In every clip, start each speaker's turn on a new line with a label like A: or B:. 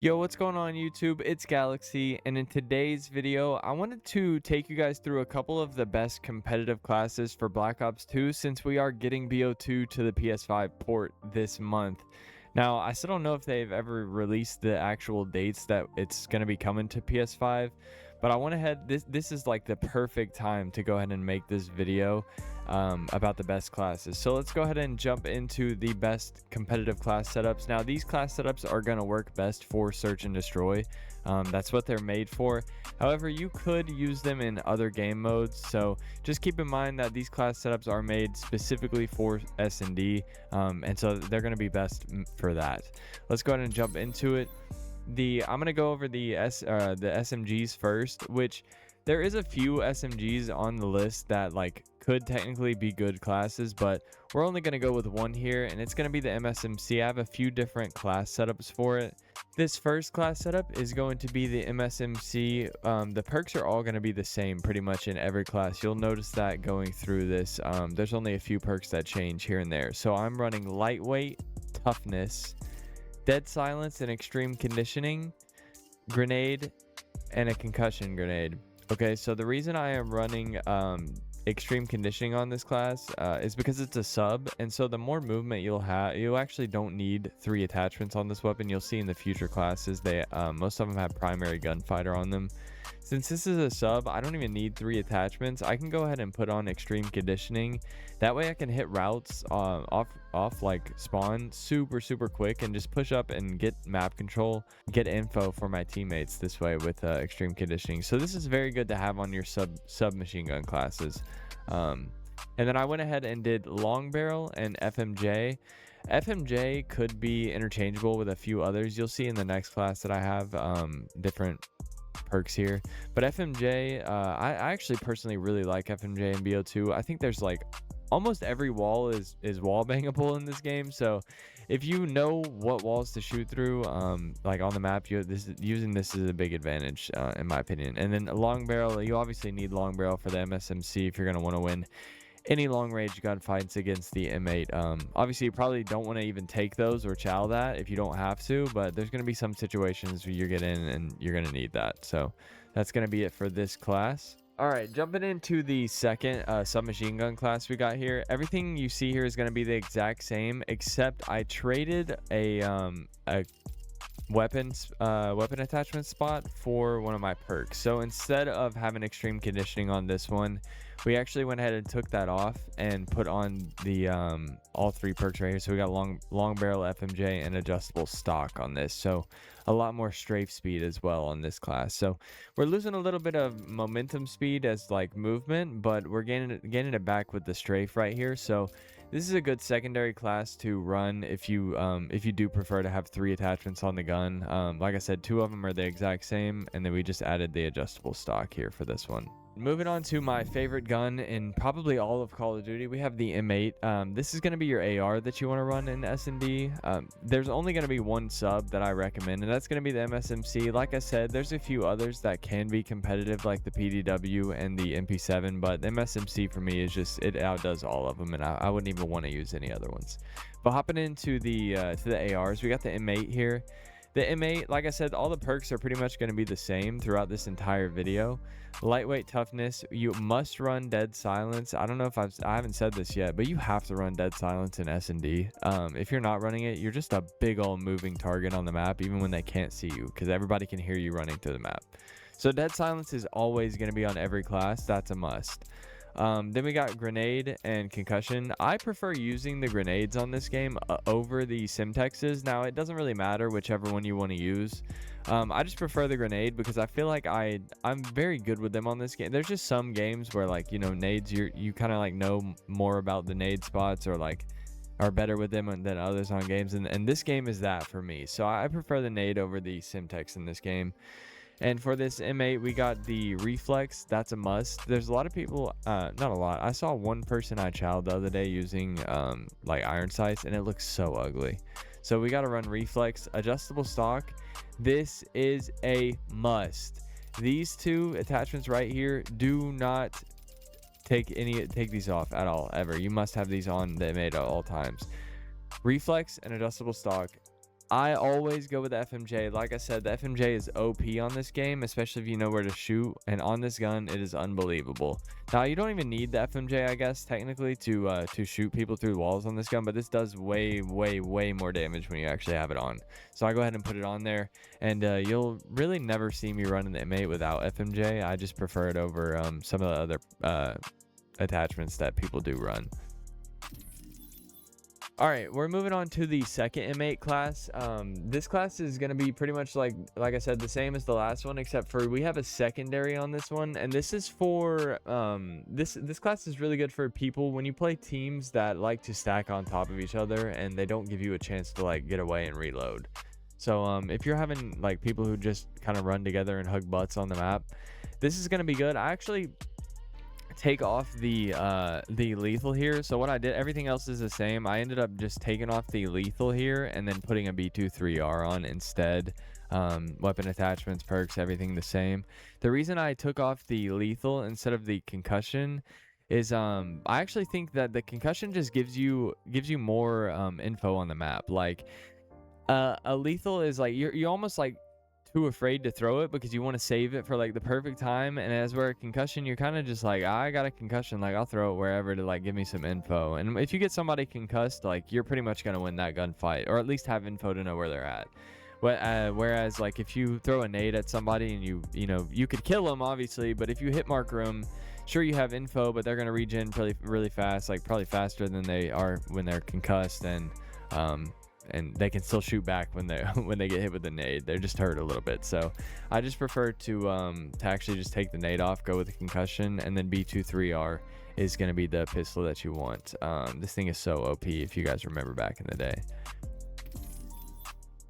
A: Yo, what's going on YouTube? It's Galaxy, and in today's video, I wanted to take you guys through a couple of the best competitive classes for Black Ops 2 since we are getting BO2 to the PS5 port this month. Now, I still don't know if they've ever released the actual dates that it's going to be coming to PS5, but I went ahead, this is like the perfect time to go ahead and make this video about the best classes. So let's go ahead and jump into the best competitive class setups. Now, these class setups are going to work best for search and destroy. That's what they're made for. However, you could use them in other game modes, so just keep in mind that these class setups are made specifically for S&D, and so they're going to be best for that. Let's go ahead and jump into it. I'm going to go over the SMGs first, which there is a few SMGs on the list that could technically be good classes, but we're only going to go with one here, and it's going to be the MSMC. I have a few different class setups for it. This first class setup is going to be the MSMC. The perks are all going to be the same pretty much in every class. You'll notice that going through this. There's only a few perks that change here and there. So I'm running lightweight, toughness, dead silence and extreme conditioning, grenade, and a concussion grenade. Okay, so the reason I am running extreme conditioning on this class is because it's a sub, and so the more movement you'll have, you actually don't need 3 attachments on this weapon. You'll see in the future classes they most of them have primary gunfighter on them. Since this is a sub, I don't even need 3 attachments. I can go ahead and put on extreme conditioning. That way I can hit routes off like spawn super quick and just push up and get map control, get info for my teammates this way with extreme conditioning. So this is very good to have on your submachine gun classes. And then I went ahead and did long barrel and FMJ. FMJ could be interchangeable with a few others. You'll see in the next class that I have different perks here, but FMJ, I actually personally really like FMJ and BO2. I think there's almost every wall is wall bangable in this game, so if you know what walls to shoot through like on the map, using this is a big advantage in my opinion. And then a long barrel, you obviously need long barrel for the MSMC if you're going to want to win any long range gunfights against the M8. Obviously you probably don't want to even take those or chow that if you don't have to, but there's going to be some situations where you're getting and you're going to need that. So that's going to be it for this class. All right, jumping into the second submachine gun class we got here. Everything you see here is going to be the exact same, except I traded a weapon attachment spot for one of my perks. So instead of having extreme conditioning on this one, we actually went ahead and took that off and put on the all 3 perks right here. So we got long barrel, FMJ, and adjustable stock on this. So a lot more strafe speed as well on this class. So we're losing a little bit of momentum speed as movement, but we're gaining it back with the strafe right here. So this is a good secondary class to run if you do prefer to have 3 attachments on the gun. Like I said, 2 of them are the exact same, and then we just added the adjustable stock here for this one. Moving on to my favorite gun in probably all of Call of Duty, we have the M8. This is going to be your AR that you want to run in S&D. There's only going to be one sub that I recommend, and that's going to be the MSMC. Like I said, there's a few others that can be competitive, like the PDW and the MP7, but the MSMC for me is just, it outdoes all of them, and I wouldn't even want to use any other ones. But hopping into the ARs, we got the M8 here. The M8, like I said, all the perks are pretty much going to be the same throughout this entire video. Lightweight toughness, you must run dead silence. I don't know if I haven't said this yet, but you have to run dead silence in S&D. If you're not running it, you're just a big old moving target on the map, even when they can't see you, because everybody can hear you running through the map. So dead silence is always going to be on every class. That's a must. Then we got grenade and concussion. I prefer using the grenades on this game over the Simtexes. Now, it doesn't really matter whichever one you want to use. I just prefer the grenade because I feel like I'm very good with them on this game. There's just some games where nades, you kind of know more about the nade spots or are better with them than others on games. And this game is that for me. So I prefer the nade over the Simtex in this game. And for this M8, we got the reflex. That's a must. There's a lot of people, not a lot. I saw one person I chowed the other day using iron sights, and it looks so ugly. So we got to run reflex. Adjustable stock. This is a must. These 2 attachments right here, do not take these off at all, ever. You must have these on the M8 at all times. Reflex and adjustable stock I always go with the FMJ. Like I said, the FMJ is OP on this game, especially if you know where to shoot. And on this gun, it is unbelievable. Now, you don't even need the FMJ, I guess, technically, to shoot people through walls on this gun. But this does way, way, way more damage when you actually have it on. So I go ahead and put it on there. And you'll really never see me running the M8 without FMJ. I just prefer it over some of the other attachments that people do run. All right, we're moving on to the second M8 class. This class is going to be pretty much like I said, the same as the last one, except for we have a secondary on this one. And this is for this class is really good for people when you play teams that like to stack on top of each other and they don't give you a chance to like get away and reload. So if you're having like people who just kind of run together and hug butts on the map, this is going to be good. I actually take off the lethal here. So what I did, everything else is the same. I ended up just taking off the lethal here and then putting a B23R on instead. Weapon attachments, perks, everything the same. The reason I took off the lethal instead of the concussion is I actually think that the concussion just gives you more info on the map. Like a lethal is like you're almost like too afraid to throw it because you want to save it for like the perfect time, and as where a concussion, you're kind of just like, I got a concussion, like I'll throw it wherever to like give me some info. And if you get somebody concussed, like you're pretty much gonna win that gunfight, or at least have info to know where they're at. Whereas like if you throw a nade at somebody and you know you could kill them obviously, but if you hit marker them, sure you have info, but they're gonna regen really fast, like probably faster than they are when they're concussed, and they can still shoot back when they get hit with the nade. They're just hurt a little bit. So I just prefer to actually just take the nade off, go with the concussion, and then B23R is going to be the pistol that you want. This thing is so OP if you guys remember back in the day.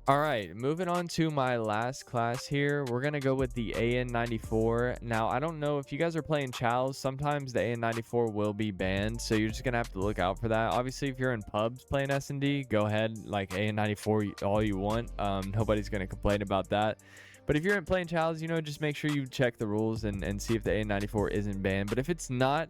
A: All right, moving on to my last class here. We're going to go with the AN94. Now, I don't know if you guys are playing Chows, sometimes the AN94 will be banned, so you're just going to have to look out for that. Obviously, if you're in pubs playing S&D, go ahead, like AN94 all you want. Nobody's going to complain about that. But if you're playing Chows, you know, just make sure you check the rules and see if the AN94 isn't banned. But if it's not,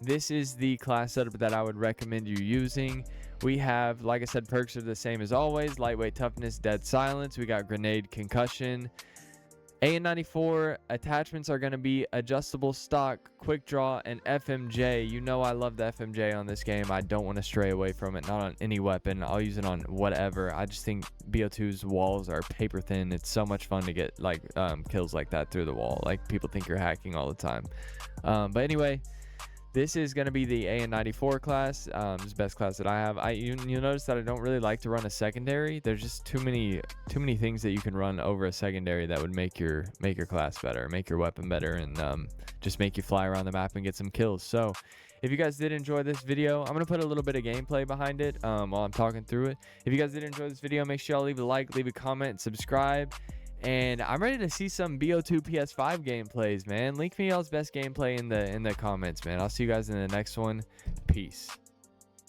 A: this is the class setup that I would recommend you using. We have, like I said, perks are the same as always. Lightweight toughness, dead silence. We got grenade concussion. AN94 attachments are going to be adjustable stock, quick draw, and FMJ. You know I love the FMJ on this game. I don't want to stray away from it. Not on any weapon. I'll use it on whatever. I just think BO2's walls are paper thin. It's so much fun to get like kills like that through the wall. Like people think you're hacking all the time. But anyway, this is going to be the AN94 class. This is the best class that I have. You'll notice that I don't really like to run a secondary. There's just too many things that you can run over a secondary that would make your class better, make your weapon better, and just make you fly around the map and get some kills. So if you guys did enjoy this video, I'm going to put a little bit of gameplay behind it while I'm talking through it. If you guys did enjoy this video, make sure y'all leave a like, leave a comment, subscribe. And I'm ready to see some BO2 PS5 gameplays, man. Link me y'all's best gameplay in the comments, man. I'll see you guys in the next one. Peace.